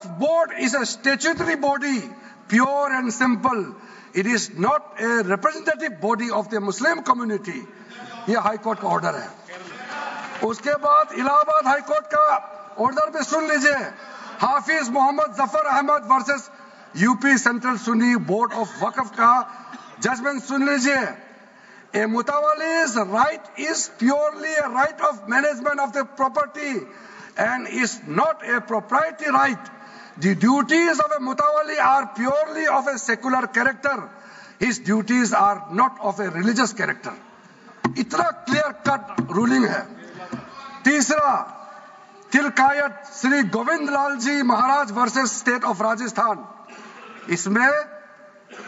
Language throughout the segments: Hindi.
Board is a statutory body, pure and simple. It is not a representative body of the Muslim community. ये हाई कोर्ट का ऑर्डर है। उसके बाद इलाहाबाद हाई कोर्ट का ऑर्डर भी सुन लीजिए। Hafiz Mohammad Zafar Ahmad versus UP central Sunni board of Waqf का जजमेंट सुन लीजिए। A mutawalli's right is purely a right of management of the property and is not a proprietary right. The duties of a mutawalli are purely of a secular character. His duties are not of a religious character. इतना क्लियर कट रूलिंग है। तीसरा, तिलकायत श्री गोविंद लाल जी महाराज वर्सेस स्टेट ऑफ राजस्थान। इसमें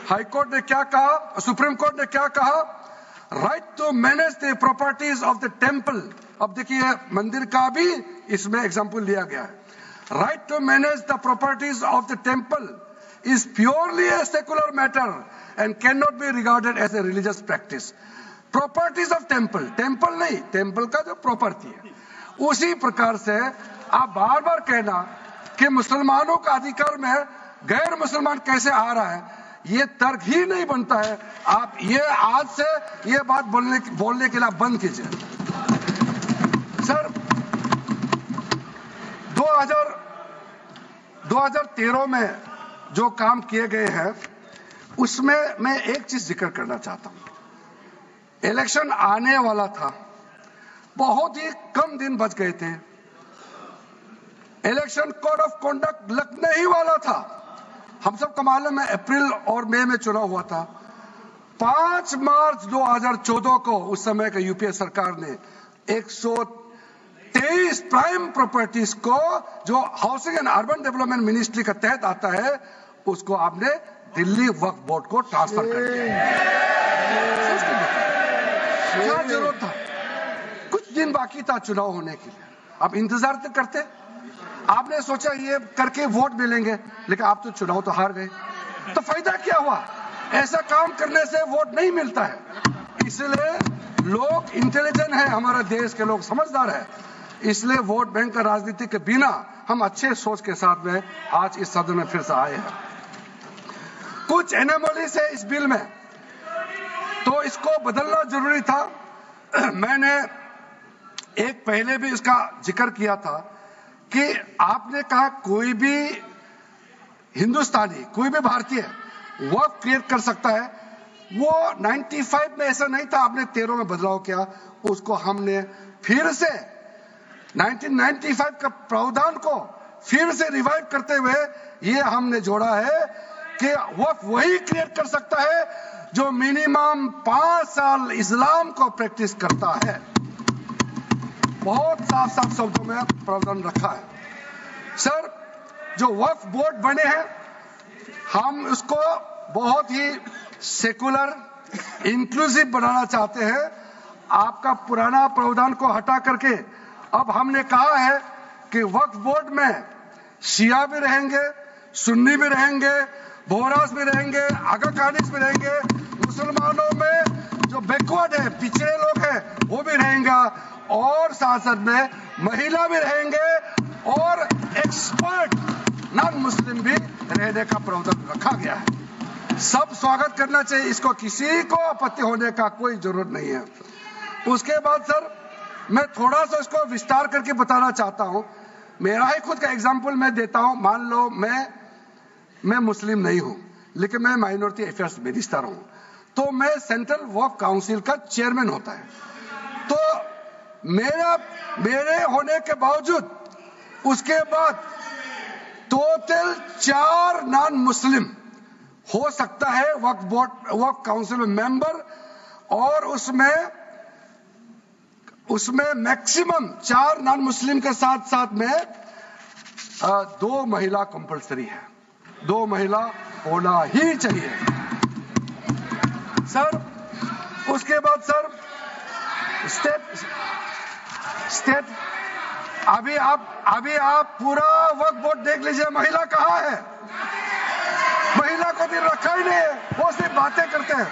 हाई कोर्ट ने क्या कहा, सुप्रीम कोर्ट ने क्या कहा? Right to manage the properties of the temple. अब देखिए मंदिर का भी इसमें एग्जाम्पल लिया गया है। Right to manage the properties of the temple is purely a secular matter and can not be regarded as a religious practice. Properties of temple, temple नहीं, टेम्पल का जो प्रॉपर्टी है। उसी प्रकार से आप बार बार कहना कि मुसलमानों का अधिकार में गैर मुसलमान कैसे आ रहा है, ये तर्क ही नहीं बनता है। आप ये आज से ये बात बोलने के लिए बंद कीजिए। सर 2013 में जो काम किए गए हैं उसमें मैं एक चीज जिक्र करना चाहता हूं। इलेक्शन आने वाला था, बहुत ही कम दिन बच गए थे। इलेक्शन कोड ऑफ कॉन्डक्ट लगने ही वाला था। हम सबको मालूम है अप्रैल और मई में चुनाव हुआ था। 5 मार्च 2014 को उस समय का यूपीए सरकार ने 123 प्राइम प्रॉपर्टीज को जो housing and urban development ministry का तहत आता है उसको आपने दिल्ली वक्फ बोर्ड को ट्रांसफर कर दिया। क्या जरूरत था? कुछ दिन बाकी था चुनाव होने के लिए, आप इंतजार तो करते। आपने सोचा ये करके वोट मिलेंगे, लेकिन आप तो चुनाव तो हार गए, तो फायदा क्या हुआ? ऐसा काम करने से वोट नहीं मिलता है। इसलिए लोग इंटेलिजेंट है, हमारे देश के लोग समझदार है, इसलिए वोट बैंक का राजनीति के बिना हम अच्छे सोच के साथ में आज इस सदन में फिर से आए हैं। कुछ एनोमलीज है इस बिल में, तो इसको बदलना जरूरी था। मैंने एक पहले भी इसका जिक्र किया था कि आपने कहा कोई भी हिंदुस्तानी, कोई भी भारतीय वक्फ क्रिएट कर सकता है। वो 95 में ऐसा नहीं था, आपने 13 में बदलाव किया। उसको हमने फिर से 1995 का प्रावधान को फिर से रिवाइव करते हुए ये हमने जोड़ा है कि वक्फ वही क्रिएट कर सकता है जो मिनिमम 5 साल इस्लाम को प्रैक्टिस करता है। बहुत साफ शब्दों में प्रावधान रखा है। सर, जो वक्फ बोर्ड बने हैं हम उसको बहुत ही सेकुलर, इंक्लूसिव बनाना चाहते हैं। आपका पुराना प्रावधान को हटा करके अब हमने कहा है कि वक्फ बोर्ड में शिया भी रहेंगे, सुन्नी भी रहेंगे, बोहरास भी रहेंगे, आगा कानिस भी रहेंगे, मुसलमानों में जो बैकवर्ड है, पिछड़े लोग हैं वो भी रहेंगे, और साथ में महिला भी रहेंगे और एक्सपर्ट नॉन मुस्लिम भी रहने का प्रावधान रखा गया है। सब स्वागत करना चाहिए, इसको किसी को आपत्ति होने का कोई जरूरत नहीं है। उसके बाद सर मैं थोड़ा सा इसको विस्तार करके बताना चाहता हूं। मेरा ही खुद का एग्जाम्पल मैं देता हूं। मान लो मैं मुस्लिम नहीं हूं, लेकिन मैं माइनॉरिटी अफेयर्स मिनिस्टर हूं, तो मैं सेंट्रल वक्फ काउंसिल का चेयरमैन होता है। तो मेरे होने के बावजूद उसके बाद टोटल 4 नॉन मुस्लिम हो सकता है वक्फ बोर्ड, वक्फ काउंसिल में मेंबर, और उसमें मैक्सिमम 4 नॉन मुस्लिम के साथ साथ में 2 महिला कंपलसरी है। 2 महिला होना ही चाहिए सर। उसके बाद सर स्टेट अभी आप पूरा वक्फ बोर्ड देख लीजिए, महिला कहाँ है? महिला को भी रखा ही नहीं है, वो सिर्फ बातें करते हैं।